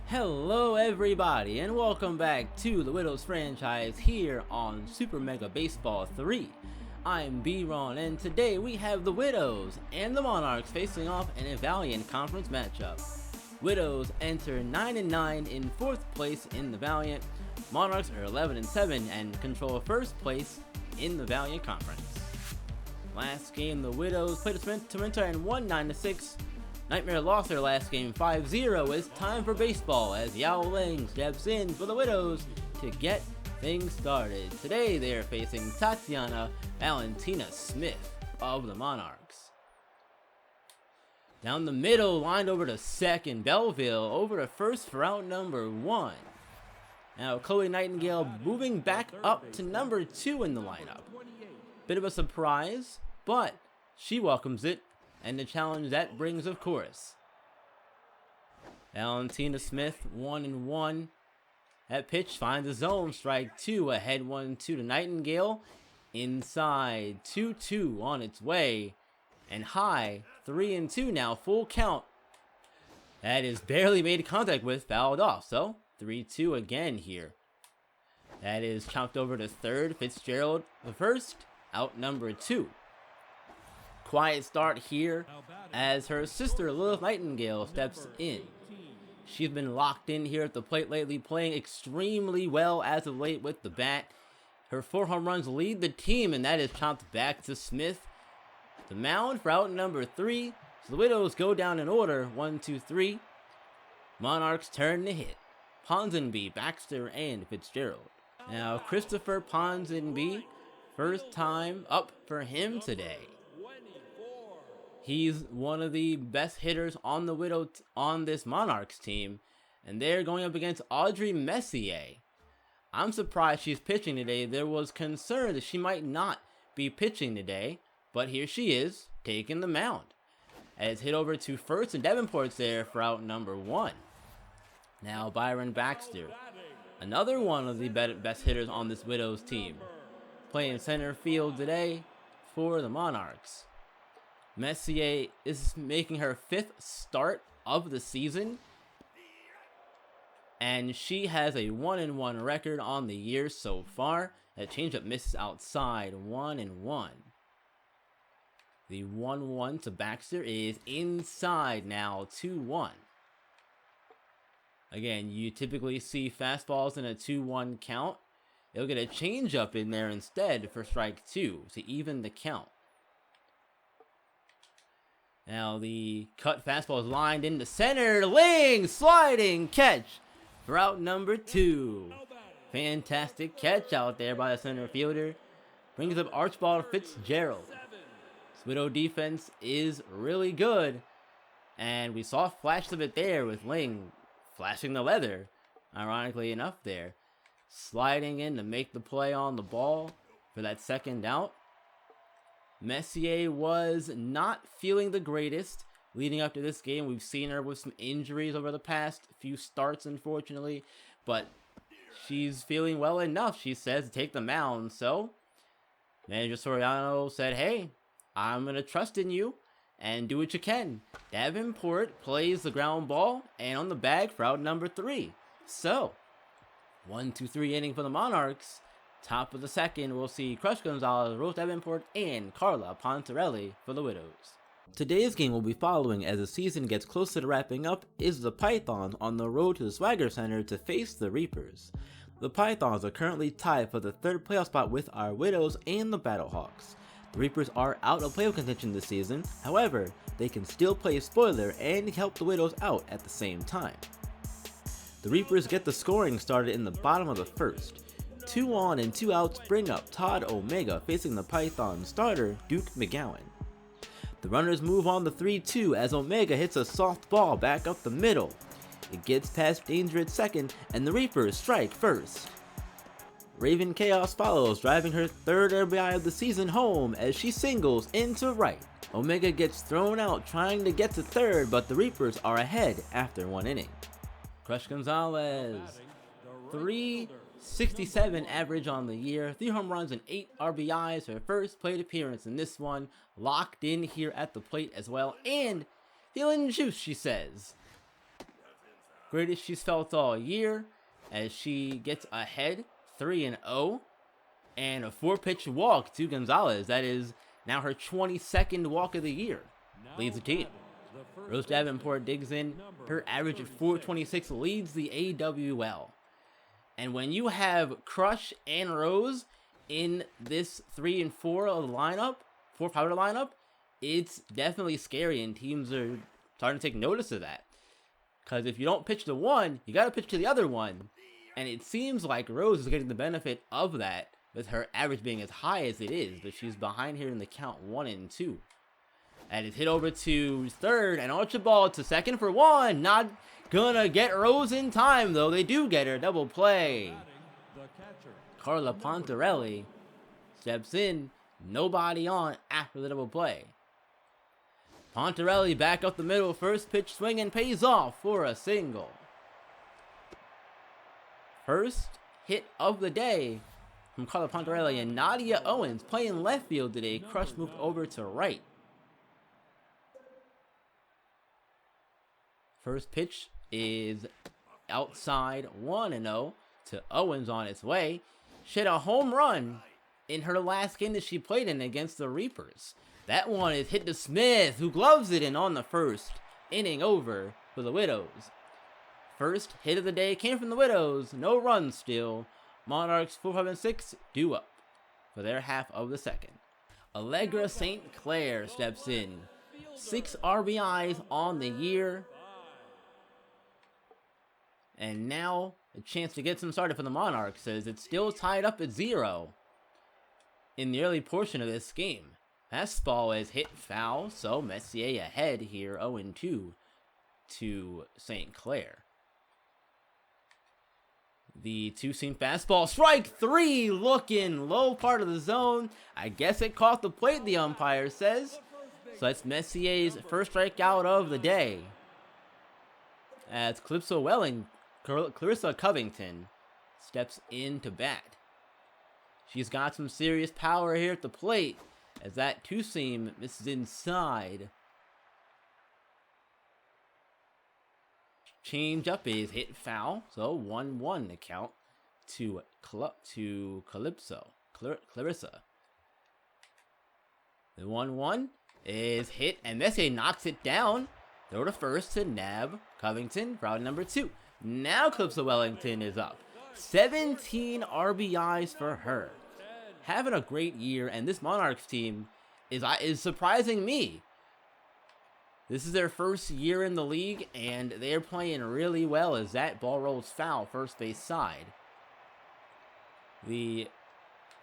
Hello everybody and welcome back to the Widows franchise here on Super Mega Baseball 3. I'm B-Ron and today we have the Widows and the Monarchs facing off in a Valiant Conference matchup. Widows enter 9-9 in 4th place in the Valiant. Monarchs are 11-7 and control 1st place in the Valiant Conference. Last game the Widows played Tormenta and won 9-6. Nightmare lost their last game 5-0. It's time for baseball as Yao Ling steps in for the Widows to get things started. Today they are facing Tatiana Valentina Smith of the Monarchs. Down the middle, lined over to second, Belleville over to first for out number 1. Now Chloe Nightingale moving back up to number 2 in the lineup. Bit of a surprise, but she welcomes it. And the challenge that brings, of course. Valentina Smith, 1-1. That pitch finds the zone, strike 2, ahead 1-2 to Nightingale. Inside, 2-2 on its way. And high, 3-2 now, full count. That is barely made contact with, fouled off. So, 3-2 again here. That is chopped over to third, Fitzgerald the first, out number 2. Quiet start here as her sister Lilith Nightingale steps in. She's been locked in here at the plate lately, playing extremely well as of late with the bat. Her 4 home runs lead the team, and that is chopped back to Smith. The mound for out number 3. So the Widows go down in order, 1, 2, 3. Monarchs turn to hit. Ponsonby, Baxter, and Fitzgerald. Now Christopher Ponsonby, first time up for him today. He's one of the best hitters on the on this Monarchs team, and they're going up against Audrey Messier. I'm surprised she's pitching today. There was concern that she might not be pitching today, but here she is, taking the mound. As hit over to first, and Davenport's there for out number 1. Now Byron Baxter, another one of the best hitters on this Widows team, playing center field today for the Monarchs. Messier is making her 5th start of the season, and she has a 1-1 record on the year so far. That changeup misses outside, 1-1. The 1-1 to Baxter is inside now, 2-1. Again, you typically see fastballs in a 2-1 count. They'll get a changeup in there instead for strike 2 to even the count. Now the cut fastball is lined into center. Ling sliding catch for out number 2. Fantastic catch out there by the center fielder. Brings up Archibald Fitzgerald. This Widow defense is really good. And we saw flashes of it there with Ling flashing the leather. Ironically enough there. Sliding in to make the play on the ball for that second out. Messier was not feeling the greatest leading up to this game. We've seen her with some injuries over the past few starts, unfortunately, but she's feeling well enough, she says, to take the mound. So manager Soriano said, hey, I'm going to trust in you and do what you can. Davenport plays the ground ball and on the bag for out number 3. So 1-2-3 inning for the Monarchs. Top of the second, we'll see Crush Gonzalez, Rose Davenport, and Carla Pontarelli for the Widows. Today's game we'll be following as the season gets closer to wrapping up is the Pythons on the road to the Swagger Center to face the Reapers. The Pythons are currently tied for the 3rd playoff spot with our Widows and the Battlehawks. The Reapers are out of playoff contention this season, however, they can still play spoiler and help the Widows out at the same time. The Reapers get the scoring started in the bottom of the 1st. 2 on and 2 outs bring up Todd Omega facing the Python starter Duke McGowan. The runners move on the 3-2 as Omega hits a soft ball back up the middle. It gets past Danger at second and the Reapers strike first. Raven Chaos follows, driving her 3rd RBI of the season home as she singles into right. Omega gets thrown out trying to get to 3rd, but the Reapers are ahead after 1 inning. Crush Gonzalez, 367 average on the year, 3 home runs and 8 RBIs, her first plate appearance in this one, locked in here at the plate as well, and feeling juice, she says. greatest she's felt all year, as she gets ahead 3-0, and a 4-pitch walk to Gonzalez. That is now her 22nd walk of the year. Leads the team. Rose Davenport digs in. Her average at 426 leads the AWL. And when you have Crush and Rose in this 3 and 4 of the lineup, 4 powder lineup, it's definitely scary, and teams are starting to take notice of that. Because if you don't pitch to one, you got to pitch to the other one. And it seems like Rose is getting the benefit of that, with her average being as high as it is, but she's behind here in the count 1 and 2. And it's hit over to third, and Archibald to second for 1. Not gonna get Rose in time, though. They do get her. Double play. Carla Pontarelli steps in. Nobody on after the double play. Pontarelli back up the middle. First pitch swing and pays off for a single. First hit of the day from Carla Pontarelli, and Nadia Owens playing left field today. Crush moved over to right. First pitch is outside 1-0 to Owens on its way. She had a home run in her last game that she played in against the Reapers. That one is hit to Smith, who gloves it in on the first inning over for the Widows. First hit of the day came from the Widows. No runs still. Monarchs 4, 5, and 6 due up for their half of the second. Allegra St. Clair steps in. 6 RBIs on the year. And now a chance to get some started for the Monarchs, as it's still tied up at 0 in the early portion of this game. Fastball is hit foul, so Messier ahead here 0-2 to St. Clair. The two-seam fastball, strike 3, looking low part of the zone. I guess it caught the plate, the umpire says. So that's Messier's first strikeout of the day. As Clarissa Covington steps in to bat. She's got some serious power here at the plate, as that two-seam misses inside. Change up is hit foul, so 1-1 the count to Clarissa. The 1-1 is hit, and Messier knocks it down. Throw to first to Nab Covington for out number 2. Now Calypso Wellington is up. 17 RBIs for her. Having a great year, and this Monarchs team is surprising me. This is their first year in the league, and they're playing really well as that ball rolls foul first base side. The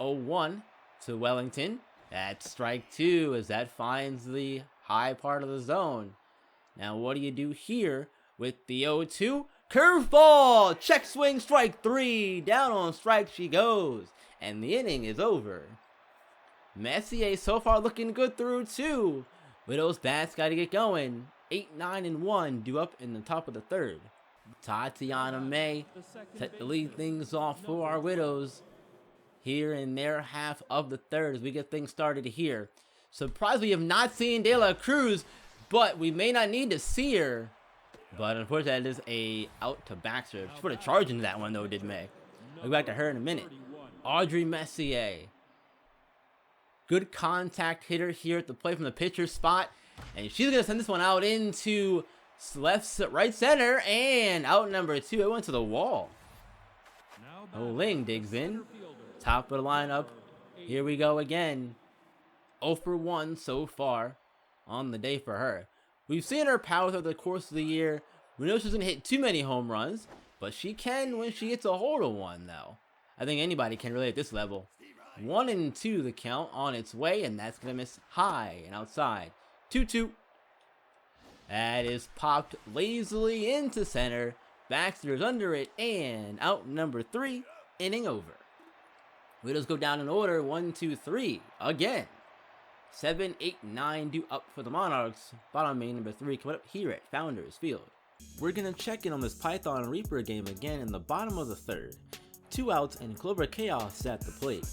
0-1 to Wellington. That's strike 2 as that finds the high part of the zone. Now what do you do here with the 0-2? Curveball! Check swing, strike 3. Down on strike she goes. And the inning is over. Messier so far looking good through 2. Widows bats got to get going. 8, 9, and 1 due up in the top of the third. Tatiana May set to lead things off for our Widows here in their half of the third as we get things started here. Surprised we have not seen De La Cruz, but we may not need to see her. But unfortunately, that is a out to Baxter. She put a charge into that one though, did May. I'll go back to her in a minute. Audrey Messier. Good contact hitter here at the plate from the pitcher spot. And she's going to send this one out into right center. And out number 2. It went to the wall. Ling digs in. Top of the lineup. Here we go again. 0 for 1 so far on the day for her. We've seen her power through the course of the year. We know she doesn't hit too many home runs. But she can when she gets a hold of one, though. I think anybody can really at this level. 1-2 the count on its way, and that's going to miss high and outside. 2-2. That is popped lazily into center. Baxter's under it, and out number 3, inning over. Widows go down in order, 1, 2, 3, again. 7, 8, 9 due up for the Monarchs. Bottom main number 3 coming up here at Founders Field. We're going to check in on this Python Reaper game again in the bottom of the third. 2 outs and Clover Chaos at the plate.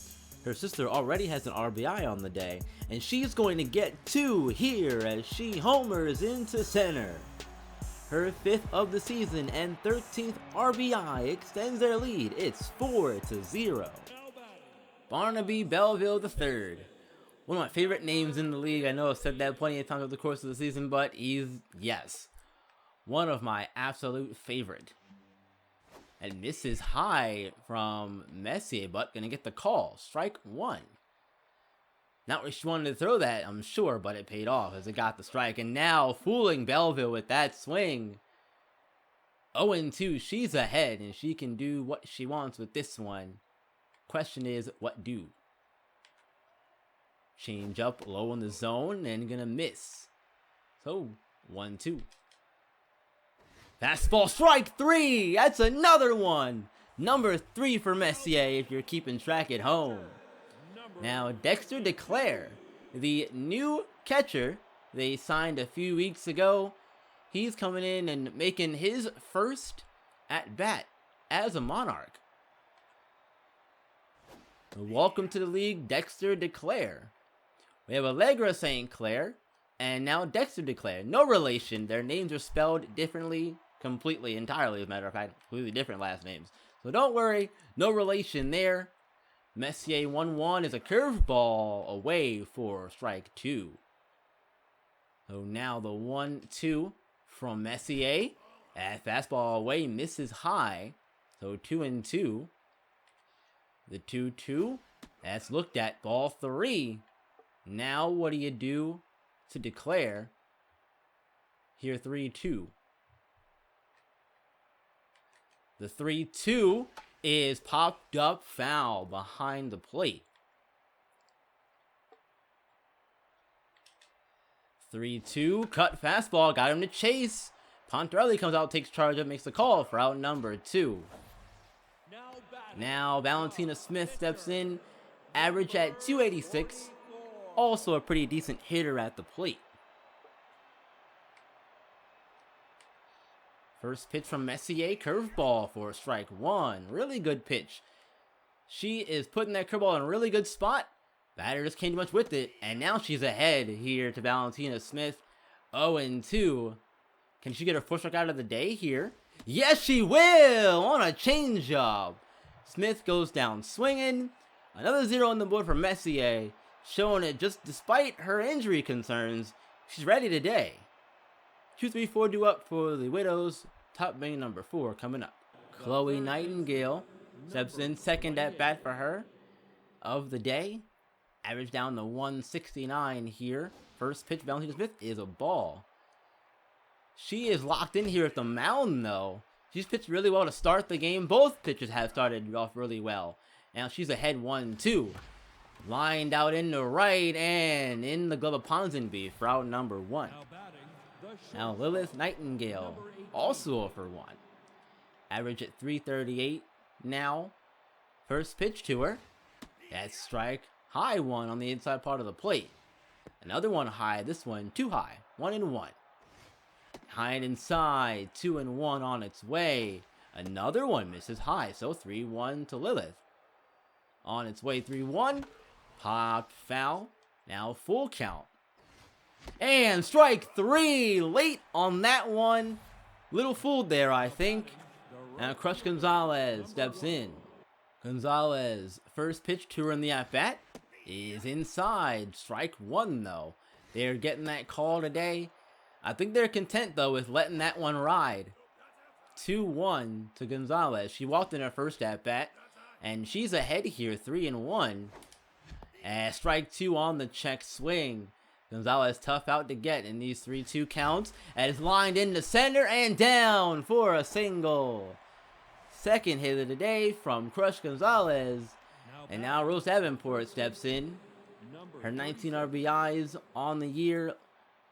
Her sister already has an RBI on the day, and she's going to get 2 here as she homers into center. Her 5th of the season and 13th RBI extends their lead. It's 4-0. Barnaby Belleville III. One of my favorite names in the league. I know I've said that plenty of times over the course of the season, but he's, yes, one of my absolute favorite. And misses high from Messier, but gonna get the call. Strike one. Not where she wanted to throw that, I'm sure, but it paid off as it got the strike. And now fooling Belleville with that swing. 0-2, she's ahead, and she can do what she wants with this one. Question is, what do? Change up low in the zone and gonna miss. So, 1-2. Fastball, strike three! That's another one! Number 3 for Messier if you're keeping track at home. Now, Dexter DeClaire, the new catcher they signed a few weeks ago, he's coming in and making his first at-bat as a Monarch. Welcome to the league, Dexter DeClaire. We have Allegra St. Clair, and now Dexter DeClaire. No relation. Their names are spelled differently, completely, entirely, as a matter of fact. Completely different last names. So don't worry, no relation there. Messier 1-1 is a curveball away for strike 2. So now the 1-2 from Messier. That fastball away misses high. So 2-2. The 2-2. That's looked at. Ball 3. Now what do you do to DeClaire? Here 3-2. The 3-2 is popped up foul behind the plate. 3-2, cut fastball, got him to chase. Pontarelli comes out, takes charge of, makes the call for out number 2. Now Valentina Smith steps in, average at 286. Also a pretty decent hitter at the plate. First pitch from Messier, curveball for strike 1. Really good pitch. She is putting that curveball in a really good spot. Batter just came too much with it, and now she's ahead here to Valentina Smith. 0-2. Can she get her first strikeout of the day here? Yes, she will! On a changeup. Smith goes down swinging. Another 0 on the board for Messier, showing it just despite her injury concerns, she's ready today. 2-3-4 due up for the Widows. Top main number 4 coming up. Chloe Nightingale steps in, second at bat for her of the day. Average down to 169 here. First pitch, Valentina Smith, is a ball. She is locked in here at the mound, though. She's pitched really well to start the game. Both pitchers have started off really well. Now she's ahead 1-2. Lined out into right and in the glove of Ponsonby for out number 1. Now Lilith Nightingale, also for 1. Average at 338 now. First pitch to her. That's strike high 1 on the inside part of the plate. Another one high, this one too high. 1-1. High and inside, 2-1 on its way. Another one misses high, so 3-1 to Lilith. On its way 3-1. Popped foul. Now full count. And strike 3 late on that one. Little fooled there, I think. Now Crush Gonzalez steps in. Gonzalez, first pitch to her in the at-bat is inside. Strike 1, though. They're getting that call today. I think they're content, though, with letting that one ride. 2-1 to Gonzalez. She walked in her first at-bat, and she's ahead here, 3-1. And strike 2 on the check swing. Gonzalez tough out to get in these 3-2 counts. As lined into center and down for a single. Second hit of the day from Crush Gonzalez. And now Rose Davenport steps in. Her 19 RBIs on the year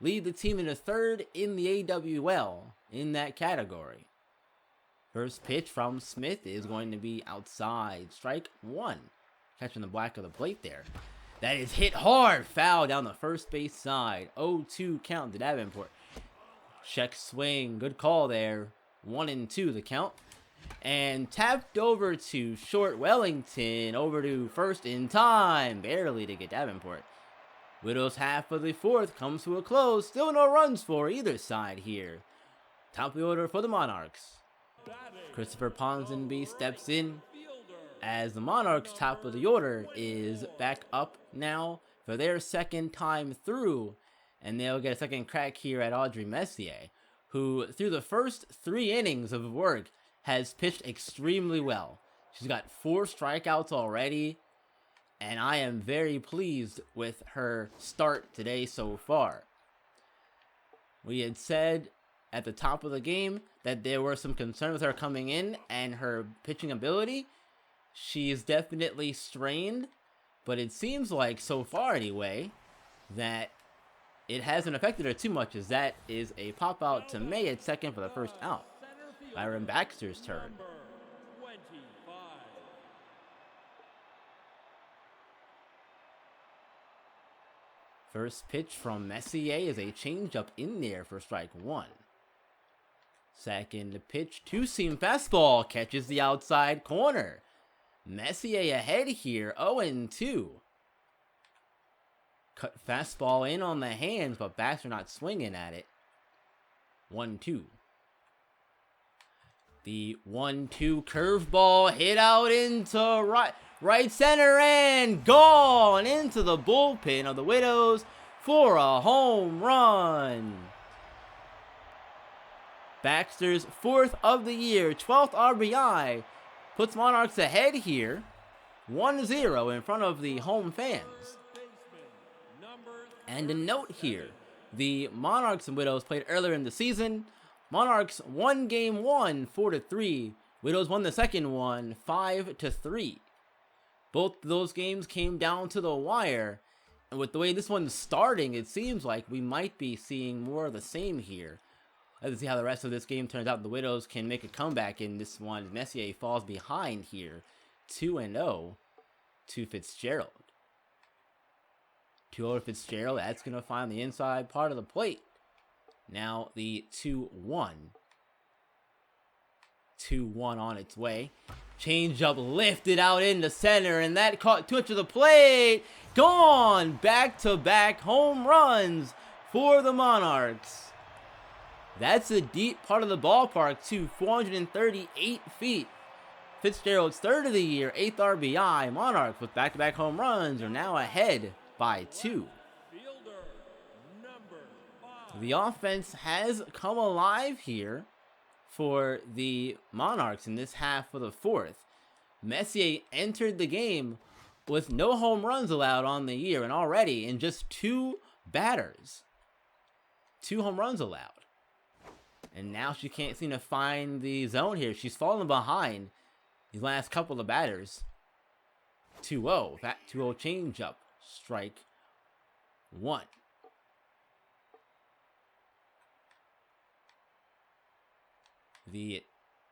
lead the team into 3rd in the AWL in that category. First pitch from Smith is going to be outside. Strike 1. Catching the back of the plate there. That is hit hard. Foul down the first base side. 0-2 count to Davenport. Check swing. Good call there. 1-2 the count. And tapped over to short Wellington. Over to first in time. Barely to get Davenport. Widows half of the 4th comes to a close. Still no runs for either side here. Top of the order for the Monarchs. Christopher Ponsonby steps in as the Monarchs' top of the order is back up now for their second time through, and they'll get a second crack here at Audrey Messier, who through the first 3 innings of work has pitched extremely well. She's got 4 strikeouts already, and I am very pleased with her start today so far. We had said at the top of the game that there were some concerns with her coming in and her pitching ability. She's definitely strained, but it seems like, so far anyway, that it hasn't affected her too much, as that is a pop out to May at second for the first out. Byron Baxter's turn. First pitch from Messier is a changeup in there for strike 1. Second pitch, two-seam fastball, catches the outside corner. Messier ahead here, 0-2. Cut fastball in on the hands, but Baxter not swinging at it. 1-2. The 1-2 curveball hit out into right center and gone into the bullpen of the Widows for a home run. Baxter's 4th of the year, 12th RBI, puts Monarchs ahead here, 1-0 in front of the home fans. And a note here, the Monarchs and Widows played earlier in the season. Monarchs won game 1, 4-3. Widows won the second one, 5-3. Both of those games came down to the wire. And with the way this one's starting, it seems like we might be seeing more of the same here. Let's see how the rest of this game turns out. The Widows can make a comeback in this one. Messier falls behind here, 2-0 to Fitzgerald. 2-0 Fitzgerald, that's going to find the inside part of the plate. Now the 2-1. 2-1 on its way. Changeup lifted out into center, and that caught too much of the plate. Gone! Back-to-back home runs for the Monarchs. That's a deep part of the ballpark, too. 438 feet. Fitzgerald's 3rd of the year, 8th RBI. Monarchs with back-to-back home runs are now ahead by 2. The offense has come alive here for the Monarchs in this half of the 4th. Messier entered the game with no home runs allowed on the year, and already in just 2 batters, 2 home runs allowed. And now she can't seem to find the zone here. She's fallen behind these last couple of batters. 2-0. That 2-0 changeup. Strike 1. The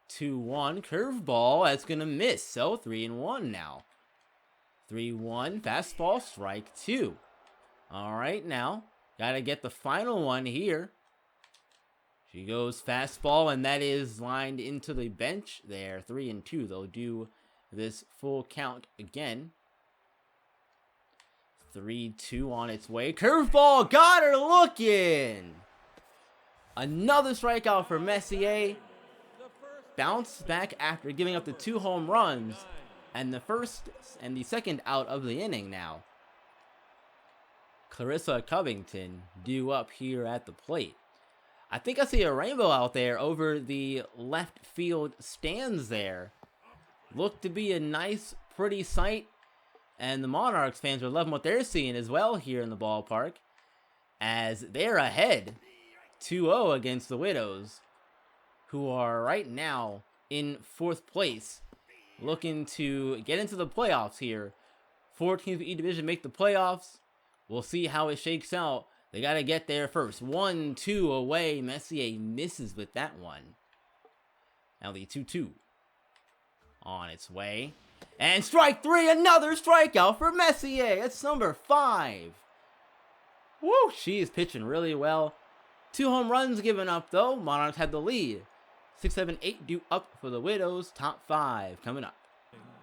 2-1 curveball, that's going to miss. So 3-1 now. 3-1 fastball, strike 2. All right, now got to get the final one here. She goes fastball, and that is lined into the bench there. 3-2. They'll do this full count again. 3-2 on its way. Curveball, got her looking. Another strikeout for Messier. Bounced back after giving up the 2 home runs, and the first and the second out of the inning now. Clarissa Covington due up here at the plate. I think I see a rainbow out there over the left field stands there. Look to be a nice, pretty sight. And the Monarchs fans are loving what they're seeing as well here in the ballpark, as they're ahead 2-0 against the Widows, who are right now in 4th place, looking to get into the playoffs here. 4 teams in each division make the playoffs. We'll see how it shakes out. They got to get there first. 1-2 away. Messier misses with that one. Now the 2-2 on its way. And strike 3, another strikeout for Messier. That's number 5. Woo, she is pitching really well. 2 home runs given up, though. Monarchs had the lead. 6, 7, 8 due up for the Widows. Top 5 coming up.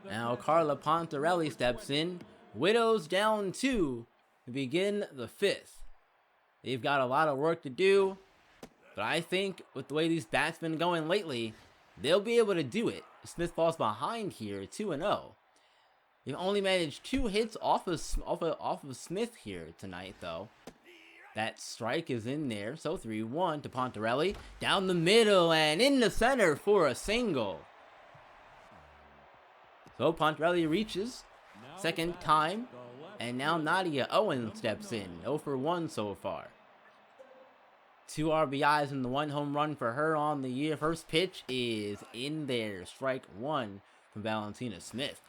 Now Carla Pontarelli steps in. Widows down 2 to begin the 5th. They've got a lot of work to do. But I think with the way these bats been going lately, they'll be able to do it. Smith falls behind here, 2-0. They've only managed 2 hits off of Smith here tonight, though. That strike is in there, so 3-1 to Pontarelli. Down the middle and in the center for a single. So Pontarelli reaches, second time, and now Nadia Owens steps in, 0 for 1 so far. 2 RBIs and the 1 home run for her on the year. First pitch is in there, strike 1 from Valentina Smith.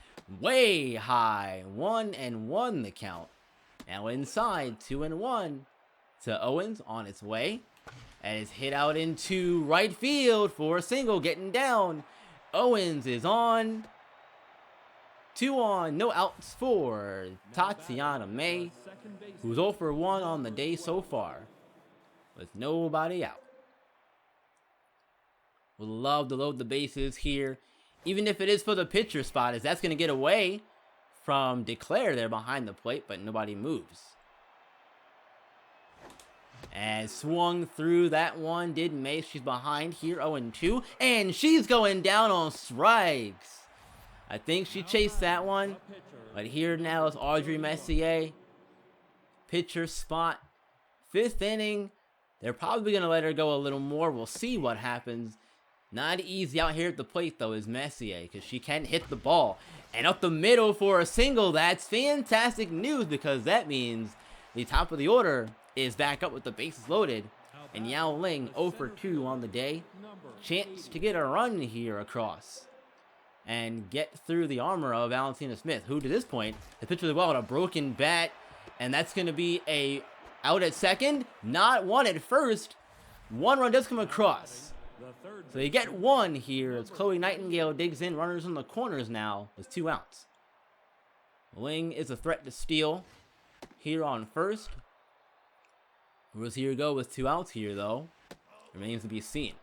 Way high, 1-1 the count. Now inside, 2-1 to Owens on its way. And is hit out into right field for a single, getting down. Owens is on. 2 on, no outs for Tatiana May, who's 0 for 1 on the day so far, with nobody out. Would love to load the bases here, even if it is for the pitcher spot, as that's going to get away from Declare there behind the plate, but nobody moves. And swung through that one, did May. She's behind here, 0-2, and she's going down on strikes. I think she chased that one, but here now is Audrey Messier. Pitcher spot, 5th inning. They're probably going to let her go a little more. We'll see what happens. Not easy out here at the plate, though, is Messier, because she can't hit the ball. And up the middle for a single. That's fantastic news, because that means the top of the order is back up with the bases loaded. And Yao Ling, 0 for 2 on the day. Chance to get a run here across and get through the armor of Valentina Smith, who to this point has pitched really well with a broken bat. And that's going to be a out at second, not one at first. 1 run does come across. So you get 1 here as Chloe Nightingale digs in. Runners in the corners now with 2 outs. Ling is a threat to steal here on first. Where's here go with 2 outs here, though? Remains to be seen.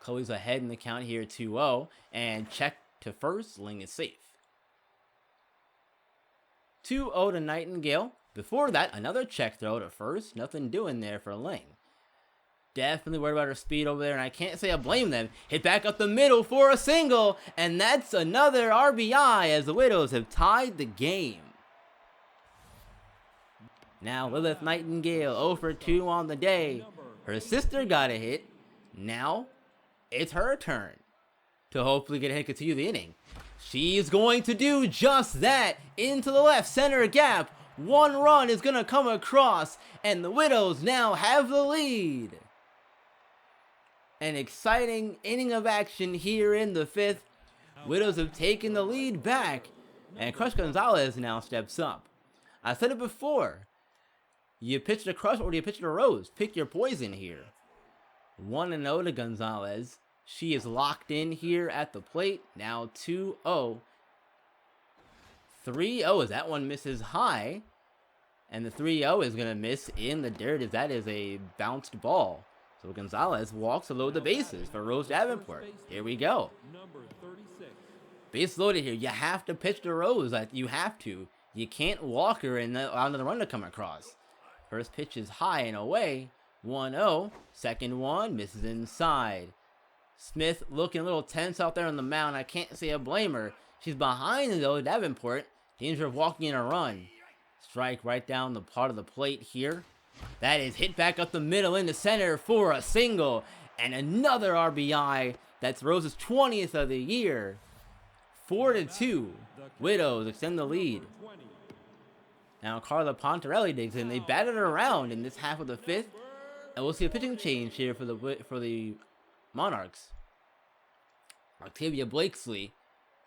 Chloe's ahead in the count here, 2-0. And check to first. Ling is safe. 2-0 to Nightingale. Before that, another check throw to first. Nothing doing there for Ling. Definitely worried about her speed over there, and I can't say I blame them. Hit back up the middle for a single, and that's another RBI as the Widows have tied the game. Now Lilith Nightingale, 0 for 2 on the day. Her sister got a hit. Now it's her turn to hopefully get a hit, continue the inning. She's going to do just that. Into the left center gap. 1 run is going to come across, and the Widows now have the lead. An exciting inning of action here in the 5th. Widows have taken the lead back, and Crush Gonzalez now steps up. I said it before. You pitch to Crush or do you pitch to Rose? Pick your poison here. 1-0 to Gonzalez. She is locked in here at the plate. Now 2-0. 3-0 as that one misses high. And the 3-0 is going to miss in the dirt as that is a bounced ball. So Gonzalez walks to load the bases for Rose Davenport. Here we go. Base loaded here. You have to pitch to Rose. You have to. You can't walk her and allow another run to come across. First pitch is high and away. 1-0. Second one misses inside. Smith looking a little tense out there on the mound. I can't say I blame her. She's behind though, Davenport. Danger of walking in a run. Strike right down the part of the plate here. That is hit back up the middle into center for a single. And another RBI. That's Rose's 20th of the year. 4-2. Widows extend the lead. Now Carla Pontarelli digs in. They batted around in this half of the 5th. And we'll see a pitching change here for the Monarchs. Octavia Blakesley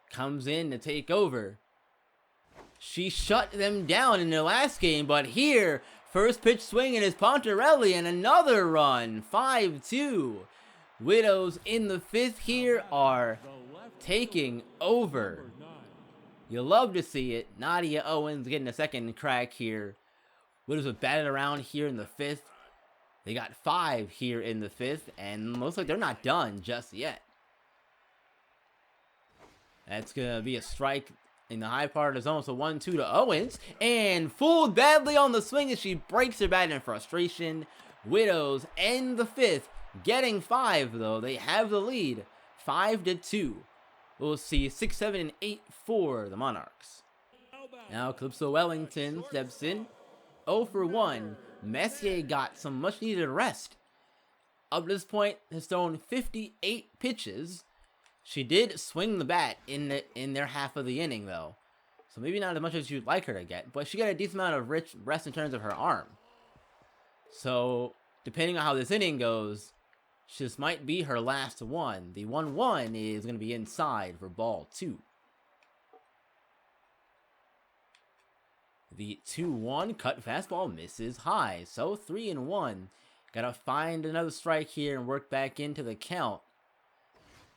comes in to take over. She shut them down in their last game, but here, first pitch swinging is Pontarelli and another run. 5-2. Widows in the 5th here are taking over. You love to see it. Nadia Owens getting a second crack here. Widows have batted around here in the 5th. They got 5 here in the 5th, and looks like they're not done just yet. That's going to be a strike in the high part of the zone. So 1-2 to Owens, and fooled badly on the swing as she breaks her bat in frustration. Widows end the 5th, getting 5 though. They have the lead, 5-2. We'll see 6, 7, and 8 for the Monarchs. Now Calypso Wellington steps in, 0 for 1. Messier got some much needed rest. Up to this point, has thrown 58 pitches. She did swing the bat in their half of the inning though. So maybe not as much as you'd like her to get, but she got a decent amount of rest in terms of her arm. So, depending on how this inning goes, this might be her last one. The 1-1 is going to be inside for ball 2. The 2-1 cut fastball misses high, so 3-1. Gotta find another strike here and work back into the count.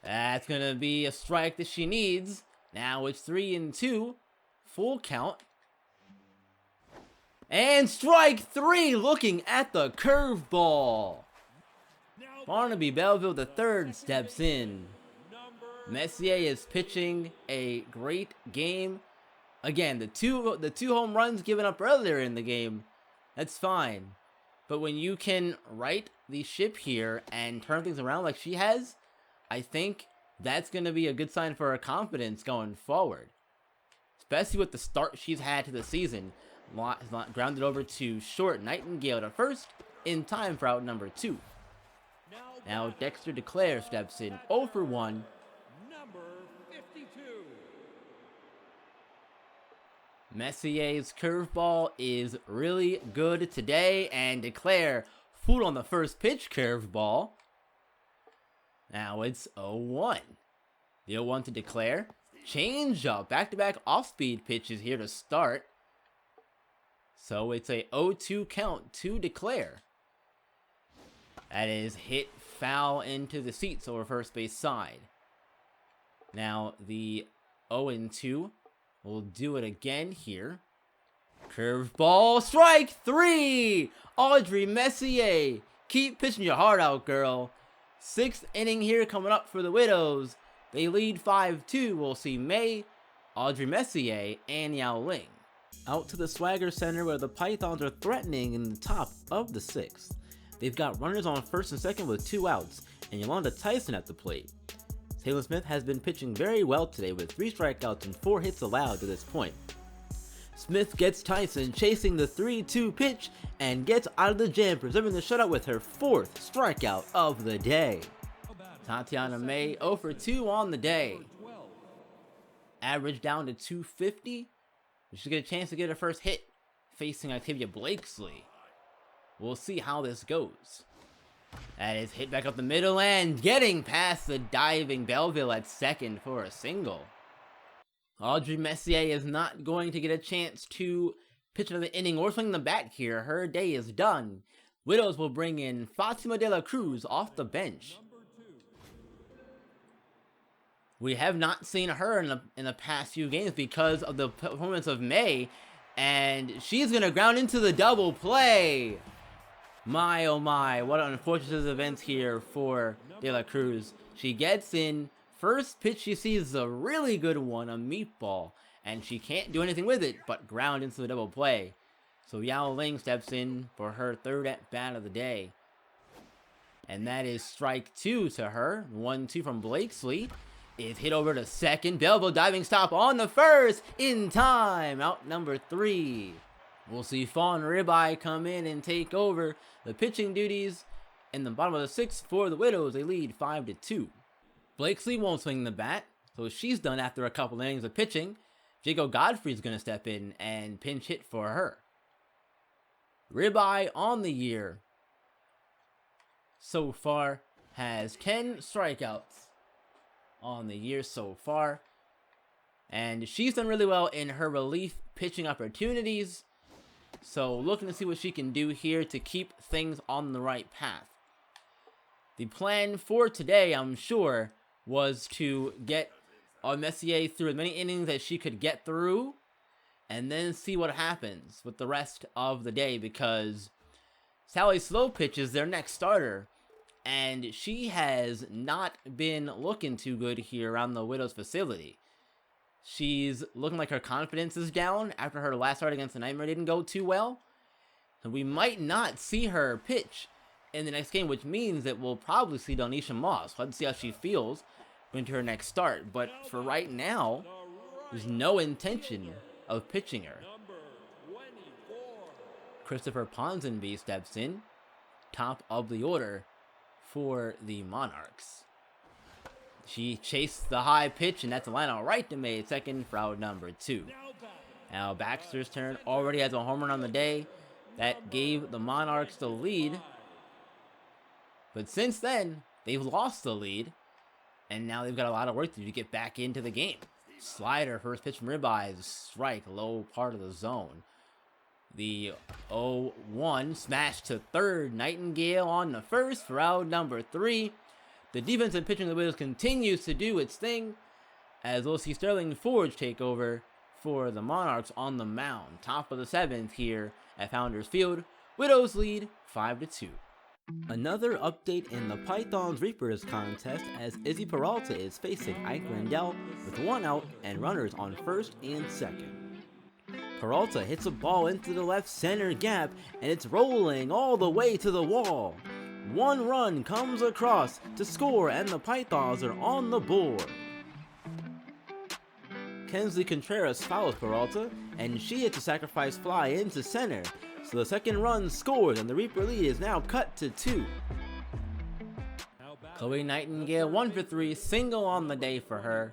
That's going to be a strike that she needs. Now it's 3-2. Full count. And strike 3, looking at the curveball. Barnaby Belleville III steps in. Messier is pitching a great game. Again, the two home runs given up earlier in the game, that's fine. But when you can right the ship here and turn things around like she has, I think that's going to be a good sign for her confidence going forward. Especially with the start she's had to the season. Grounded over to short, Nightingale to first, in time for out number 2. Now Dexter DeClaire steps in, 0 for 1. Number 52. Messier's curveball is really good today, and DeClaire fooled on the first pitch curveball. Now it's 0-1. The 0-1 to DeClaire. Change up, back-to-back off-speed pitches here to start. So it's a 0-2 count to DeClaire. That is hit foul into the seats over first base side. Now the 0-2 will do it again here. Curveball, strike 3! Audrey Messier, keep pitching your heart out, girl. 6th inning here coming up for the Widows. They lead 5-2. We'll see May, Audrey Messier, and Yao Ling. Out to the Swagger Center where the Pythons are threatening in the top of the 6th. They've got runners on first and second with 2 outs, and Yolanda Tyson at the plate. Taylor Smith has been pitching very well today with 3 strikeouts and 4 hits allowed to this point. Smith gets Tyson chasing the 3-2 pitch and gets out of the jam, preserving the shutout with her 4th strikeout of the day. Tatiana May 0 for 2 on the day. Average down to 250. She'll get a chance to get her first hit facing Octavia Blakesley. We'll see how this goes. That is hit back up the middle and getting past the diving Belleville at second for a single. Audrey Messier is not going to get a chance to pitch another inning or swing the bat here. Her day is done. Widows will bring in Fatima de la Cruz off the bench. We have not seen her in the past few games because of the performance of May, and she's going to ground into the double play. My, oh my, what an unfortunate event here for De La Cruz. She gets in, first pitch she sees is a really good one, a meatball, and she can't do anything with it but ground into the double play. So Yao Ling steps in for her 3rd at-bat of the day. And that is strike 2 to her. 1-2 from Blakesley. Is hit over to second. Belleville diving stop on the first in time. Out number 3. We'll see Fawn Ribeye come in and take over the pitching duties in the bottom of the 6th for the Widows. They lead 5-2. Blakesley won't swing the bat, so she's done after a couple innings of pitching. Jago Godfrey's going to step in and pinch hit for her. Ribeye on the year so far has 10 strikeouts on the year so far, and she's done really well in her relief pitching opportunities, so looking to see what she can do here to keep things on the right path. The plan for today, I'm sure, was to get Messier through as many innings as she could get through, and then see what happens with the rest of the day, because Sally Slow pitches their next starter, and she has not been looking too good here around the Widows facility. She's looking like her confidence is down after her last start against the Nightmare didn't go too well. So we might not see her pitch in the next game, which means that we'll probably see Donisha Moss. Let's see how she feels into her next start. But for right now, there's no intention of pitching her. Christopher Ponsonby steps in, top of the order for the Monarchs. She chased the high pitch, and that's a line out right to May, second for out number 2. Now Baxter's turn, already has a home run on the day. That gave the Monarchs the lead. But since then, they've lost the lead, and now they've got a lot of work to do to get back into the game. Slider, first pitch from Ribeye, strike, low part of the zone. The 0-1 smash to third. Nightingale on the first for out number 3. The defensive pitching of the Widows continues to do its thing as we'll see Sterling Forge take over for the Monarchs on the mound. Top of the 7th here at Founders Field. Widows lead 5-2. Another update in the Pythons Reapers contest as Izzy Peralta is facing Ike Randell with 1 out and runners on first and second. Peralta hits a ball into the left center gap and it's rolling all the way to the wall. 1 run comes across to score and the Pythons are on the board. Kensley Contreras follows Peralta and she hits a sacrifice fly into center. So the second run scores and the Reaper lead is now cut to 2. Chloe Nightingale 1 for 3, single on the day for her.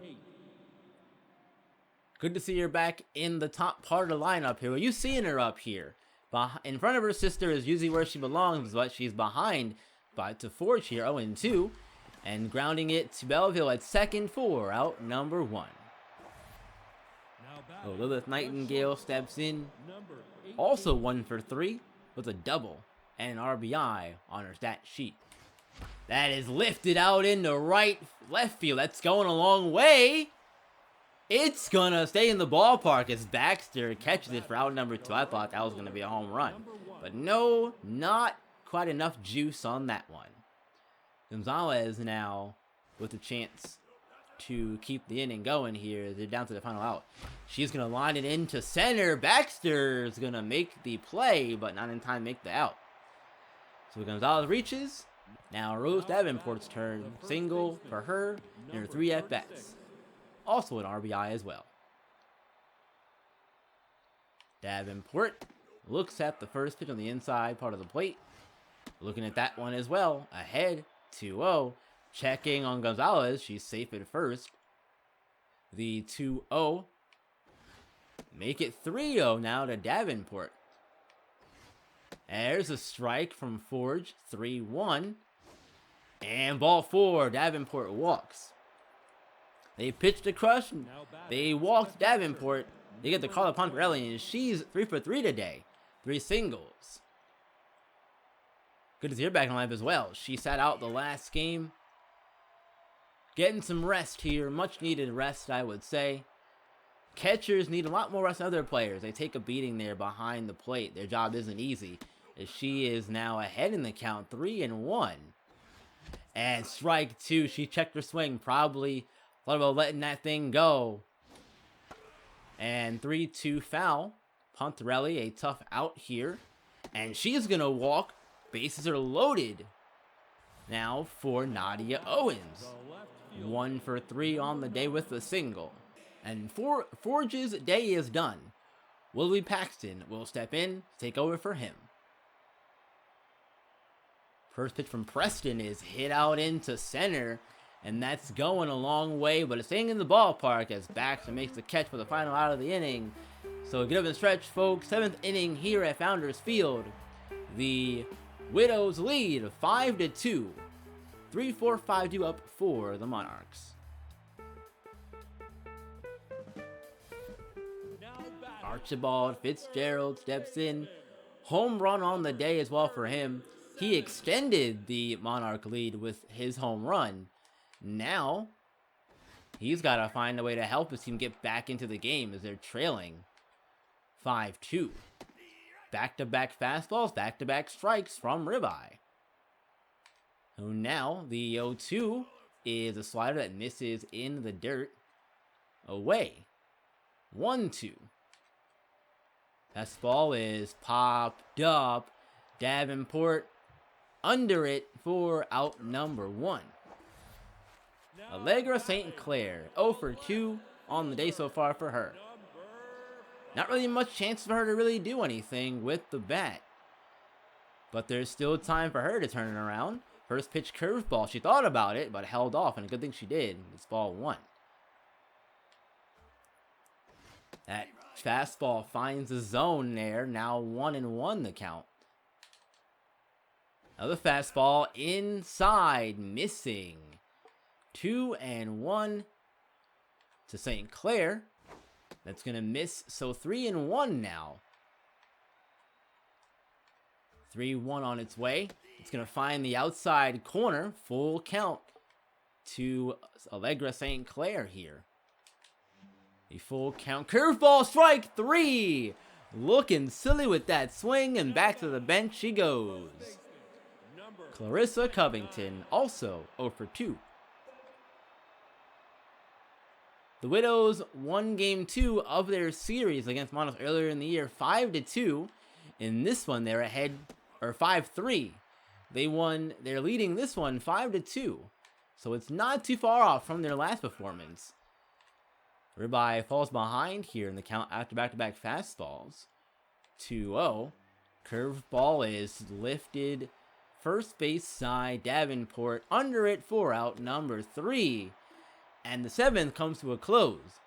Good to see her back in the top part of the lineup here. Well, you seeing her up here. In front of her sister is usually where she belongs, but she's behind to Forge here, 0-2. And grounding it to Belleville at second for out number 1. Lilith Nightingale steps in. Also 1 for 3 with a double and an RBI on her stat sheet. That is lifted out into left field. That's going a long way. It's gonna stay in the ballpark as Baxter catches it for out number 2. I thought that was gonna be a home run, but no, not quite enough juice on that one. Gonzalez now with a chance to keep the inning going here. They're down to the final out. She's going to line it into center. Baxter's going to make the play, but not in time to make the out. So Gonzalez reaches. Now Rose Davenport's turn. Single for her in her 3 at-bats. Also an RBI as well. Davenport looks at the first pitch on the inside part of the plate. Looking at that one as well. Ahead 2-0. Checking on Gonzalez. She's safe at first. The 2-0. Make it 3-0 now to Davenport. There's a strike from Forge. 3-1. And ball 4. Davenport walks. They pitched a crush. They walked Davenport. They get the call upon Pirelli, and she's 3 for 3 today. 3 singles. Good to see her back in life as well. She sat out the last game. Getting some rest here. Much needed rest, I would say. Catchers need a lot more rest than other players. They take a beating there behind the plate. Their job isn't easy, as she is now ahead in the count. 3-1. And strike 2. She checked her swing. Probably thought about letting that thing go. And 3-2 foul. Pontarelli, a tough out here. And she's going to walk. Bases are loaded. Now for Nadia Owens. 1 for 3 on the day with a single. And Forge's day is done. Willie Paxton will step in, take over for him. First pitch from Preston is hit out into center. And that's going a long way, but it's staying in the ballpark as Baxter makes the catch for the final out of the inning. So get up and stretch, folks. 7th inning here at Founders Field. The Widows lead 5-2. 3-4-5 up for the Monarchs. Archibald Fitzgerald steps in. Home run on the day as well for him. He extended the Monarch lead with his home run. Now, he's got to find a way to help his team get back into the game as they're trailing 5-2. Back-to-back fastballs, back-to-back strikes from Ribeye. So now, the 0-2 is a slider that misses in the dirt. Away. 1-2. Fastball is popped up. Davenport under it for out number 1. Allegra St. Clair, 0 for 2 on the day so far for her. Not really much chance for her to really do anything with the bat. But there's still time for her to turn it around. First pitch curveball. She thought about it, but held off, and a good thing she did. It's ball 1. That fastball finds the zone there. Now 1-1 the count. Another fastball inside, missing. 2-1 to St. Clair. That's going to miss, so 3-1 now. 3-1 on its way. It's going to find the outside corner. Full count to Allegra St. Clair here. The full count. Curveball, strike 3. Looking silly with that swing, and back to the bench she goes. Clarissa Covington, also 0 for 2. The Widows won game 2 of their series against Monarchs earlier in the year, 5-2. In this one, they're ahead, or 5-3. They're leading this one 5-2. So it's not too far off from their last performance. Ribeye falls behind here in the count after back-to-back fastballs. 2-0. Curveball is lifted. First base side, Davenport under it for out number 3. And the 7th comes to a close.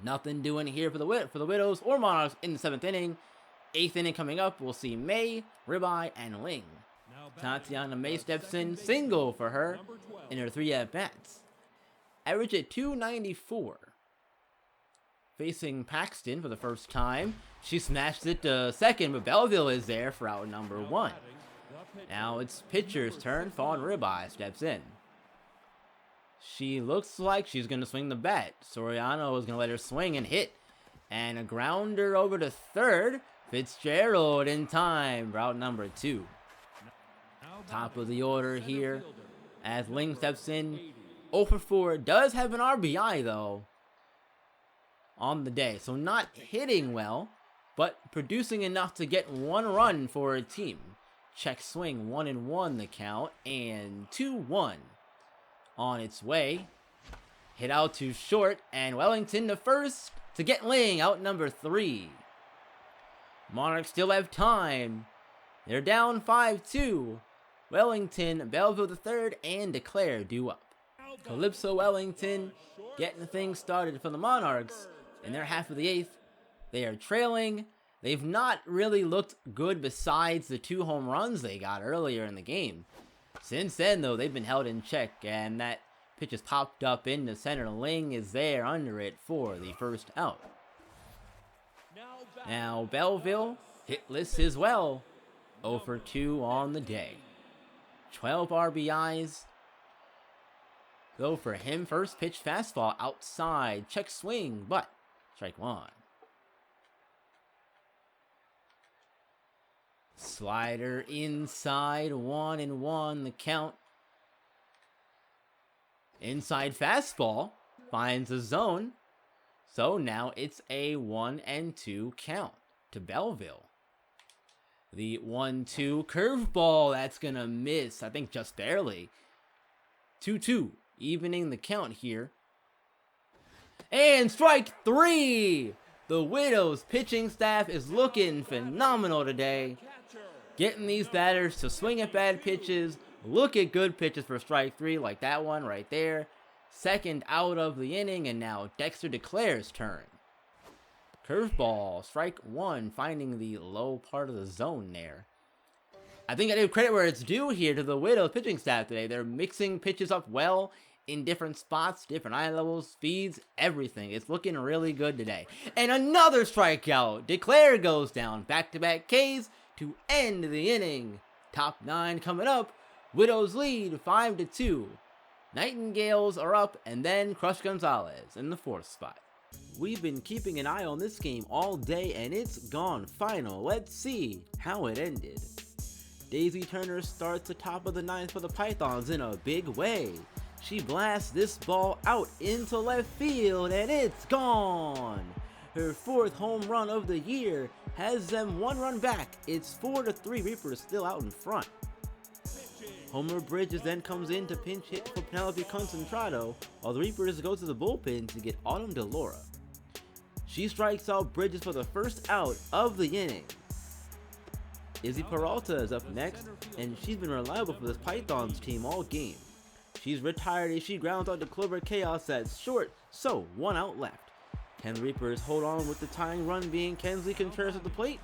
Nothing doing here for the Widows or Monarchs in the 7th inning. 8th inning coming up, we'll see May, Ribeye, and Ling. Tatiana May steps in, single for her in her 3 at-bats. Average at .294. Facing Paxton for the first time. She smashed it to second, but Belleville is there for out number 1. Now it's pitcher's turn. Fawn Ribeye steps in. She looks like she's going to swing the bat. Soriano is going to let her swing and hit. And a grounder over to third. Fitzgerald in time. Route number 2. Top of the order here as Ling steps in. 0 for 4. Does have an RBI though on the day. So not hitting well, but producing enough to get 1 run for a team. Check swing, 1-1 the count, and 2-1 on its way. Hit out to short, and Wellington to first to get Ling out number 3. Monarchs still have time. They're down 5-2. Wellington, Belleville the third, and DeClaire due up. Calypso Wellington getting things started for the Monarchs in their half of the 8th. They are trailing. They've not really looked good besides the 2 home runs they got earlier in the game. Since then, though, they've been held in check, and that pitch has popped up into center. Ling is there under it for the first out. Now Belleville, hitless as well. 0 for 2 on the day. 12 RBIs. Go for him. First pitch fastball outside. Check swing, but strike 1. Slider inside, 1-1 the count. Inside fastball finds a zone. So now it's a 1-2 count to Belleville. The 1-2 curveball, that's going to miss, I think just barely. 2-2, evening the count here. And strike 3! The Widows pitching staff is looking phenomenal today. Getting these batters to swing at bad pitches, look at good pitches for strike 3, like that one right there. Second out of the inning, and now Dexter DeClaire's turn. Curveball, strike 1, finding the low part of the zone there. I think I give credit where it's due here to the Widows pitching staff today. They're mixing pitches up well in different spots, different eye levels, speeds, everything. It's looking really good today. And another strikeout. DeClaire goes down. Back-to-back Ks to end the inning. Top 9 coming up. Widows lead 5-2. Nightingales are up, and then Crush Gonzalez in the 4th spot. We've been keeping an eye on this game all day, and it's gone final. Let's see how it ended. Daisy Turner starts the top of the 9th for the Pythons in a big way. She blasts this ball out into left field, and it's gone! Her 4th home run of the year, has them 1 run back. It's 4-3. Reapers still out in front. Homer Bridges then comes in to pinch hit for Penelope Concentrado, while the Reapers go to the bullpen to get Autumn DeLora. She strikes out Bridges for the first out of the inning. Izzy Peralta is up next, and she's been reliable for this Pythons team all game. She's retired as she grounds out to Clover Chaos at short, so 1 out left. Can the Reapers hold on with the tying run being Kensley Contreras at the plate?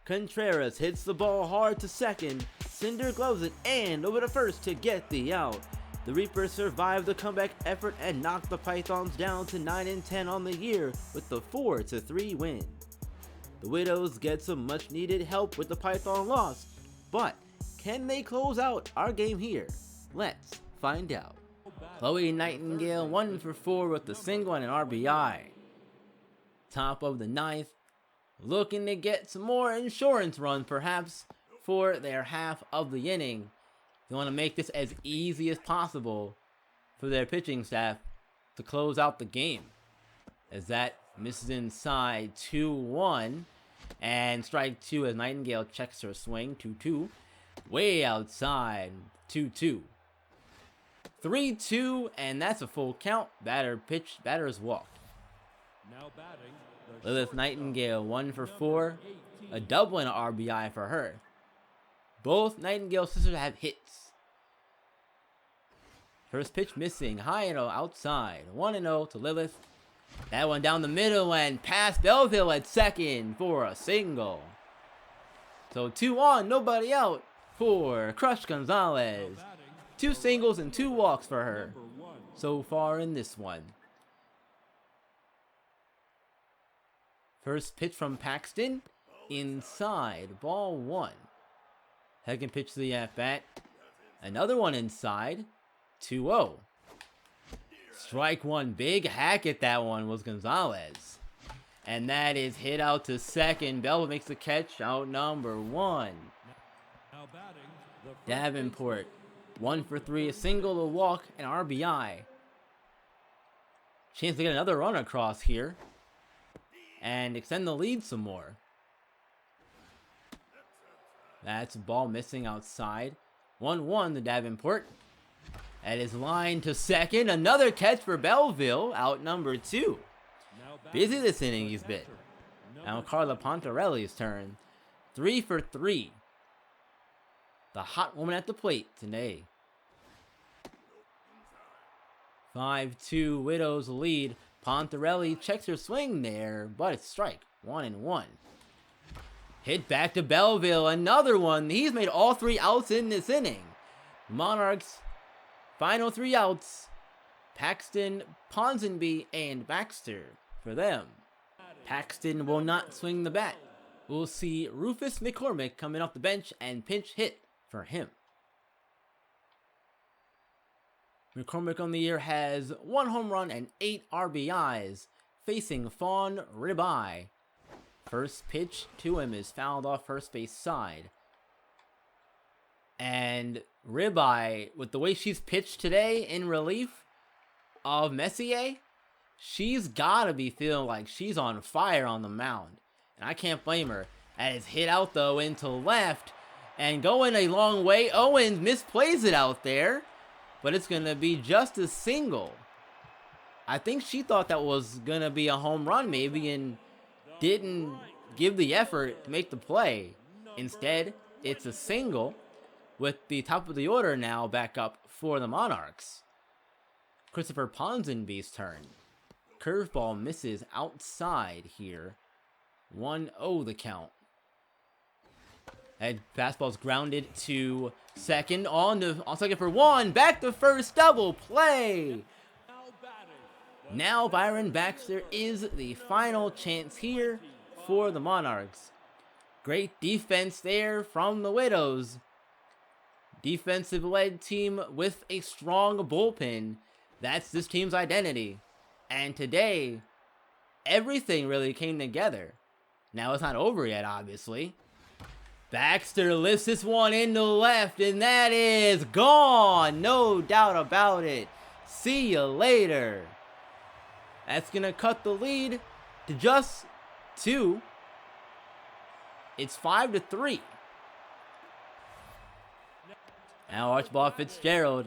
Contreras hits the ball hard to second, Cinder gloves it and over to first to get the out. The Reapers survive the comeback effort and knock the Pythons down to 9-10 on the year with the 4-3 win. The Widows get some much needed help with the Python loss, but can they close out our game here? Let's find out. Chloe Nightingale 1 for 4 with a single and an RBI. Top of the 9th, looking to get some more insurance run perhaps for their half of the inning. They want to make this as easy as possible for their pitching staff to close out the game. As that misses inside 2-1, and strike 2 as Nightingale checks her swing. 2-2, way outside. 2-2, 3-2, and that's a full count. Batter pitched, batters walked. Now batting, Lilith Nightingale 1 for 4, a double and an RBI for her. Both Nightingale sisters have hits. First pitch missing, high and outside. 1-0 to Lilith. That one down the middle and past Belleville at second for a single. So 2 on, nobody out for Crush Gonzalez. 2 singles and 2 walks for her so far in this one. First pitch from Paxton, inside, ball 1. Second pitch to the at-bat, another one inside, 2-0. Strike 1, big hack at that one was Gonzalez. And that is hit out to second. Bell makes the catch, out number 1. now batting, the first Davenport, 1 for 3, a single, a walk, and RBI. Chance to get another run across here and extend the lead some more. That's a ball missing outside. 1-1 to Davenport. That is line to second. Another catch for Belleville, out number 2. now Busy this inning he's been. Now Carla Pontarelli's turn. 3 for 3. The hot woman at the plate today. 5-2 Widows lead. Pontarelli checks her swing there, but it's strike 1-1. Hit back to Belleville, another one. He's made all 3 outs in this inning. Monarchs, final 3 outs. Paxton, Ponsonby, and Baxter for them. Paxton will not swing the bat. We'll see Rufus McCormick coming off the bench and pinch hit for him. McCormick on the year has 1 home run and 8 RBIs, facing Fawn Ribeye. First pitch to him is fouled off first base side. And Ribeye, with the way she's pitched today in relief of Messier, she's got to be feeling like she's on fire on the mound. And I can't blame her. That is hit out, though, into left. And going a long way, Owens misplays it out there. But it's going to be just a single. I think she thought that was going to be a home run maybe and didn't give the effort to make the play. Instead, it's a single with the top of the order now back up for the Monarchs. Christopher Ponsonby's turn. Curveball misses outside here. 1-0 the count. That fastball's grounded to second. On second for 1. Back to first. Double play. now batting, Now Byron Baxter is the final chance here for the Monarchs. Great defense there from the Widows. Defensive-led team with a strong bullpen. That's this team's identity. And today, everything really came together. Now it's not over yet, obviously. Baxter lifts this one into left, and that is gone. No doubt about it. See you later. That's going to cut the lead to just 2. It's 5-3. Now Archibald Fitzgerald,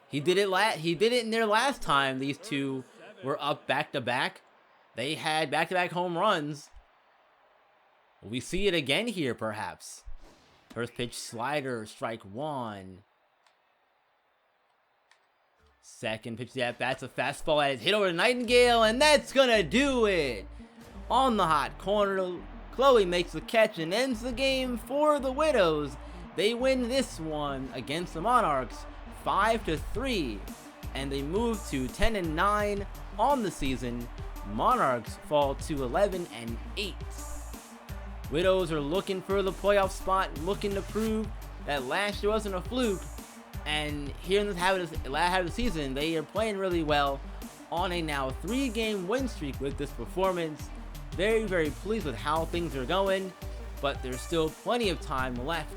he did it in their last time. These two were up back-to-back. They had back-to-back home runs. We see it again here, perhaps. First pitch slider, strike one. Second pitch, the at-bat's a fastball that is hit over to Nightingale, and that's gonna do it. On the hot corner, Chloe makes the catch and ends the game for the Widows. They win this one against the Monarchs 5-3, and they move to 10-9 on the season. Monarchs fall to 11-8. Widows are looking for the playoff spot, looking to prove that last year wasn't a fluke. And here in the last half of the season, they are playing really well on a now 3-game win streak with this performance. Very, very pleased with how things are going, but there's still plenty of time left.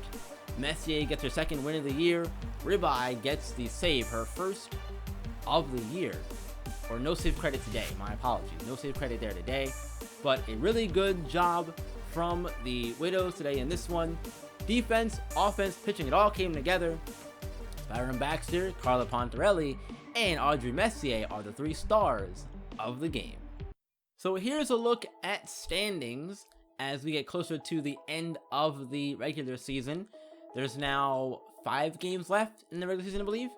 Messier gets her second win of the year. Ribeye gets the save, her first of the year. Or no save credit today, my apologies. No save credit there today, but a really good job from the Widows today in this one. Defense, offense, pitching, it all came together. Byron Baxter, Carla Pontarelli, and Audrey Messier are the 3 stars of the game. So here's a look at standings as we get closer to the end of the regular season. There's now 5 games left in the regular season, I believe.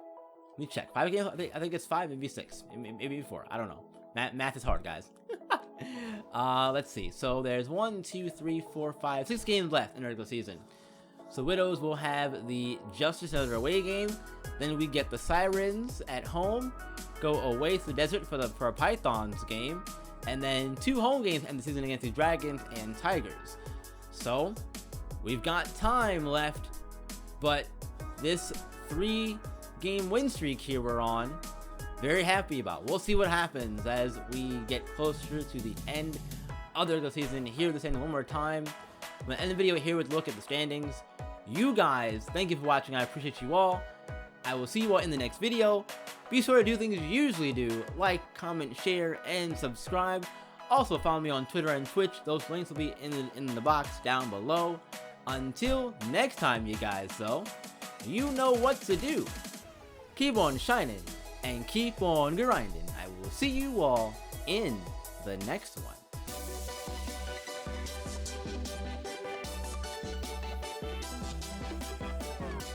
Let me check. 5 games? I think it's 5, maybe 6, maybe 4. I don't know. Math is hard, guys. Let's see. So there's 1, 2, 3, 4, 5, 6 games left in the regular season. So Widows will have the Justice as their away game. Then we get the Sirens at home, go away to the desert for a Pythons game, and then 2 home games end the season against the Dragons and Tigers. So we've got time left, but this 3-game win streak here we're on, very happy about. We'll see what happens as we get closer to the end of the season. Here the standing one more time. I'm going to end the video here with a look at the standings. You guys, thank you for watching. I appreciate you all. I will see you all in the next video. Be sure to do things you usually do, like, comment, share, and subscribe. Also follow me on Twitter and Twitch. Those links will be in the box down below. Until next time, you guys, though, you know what to do. Keep on shining and keep on grinding. I will see you all in the next one.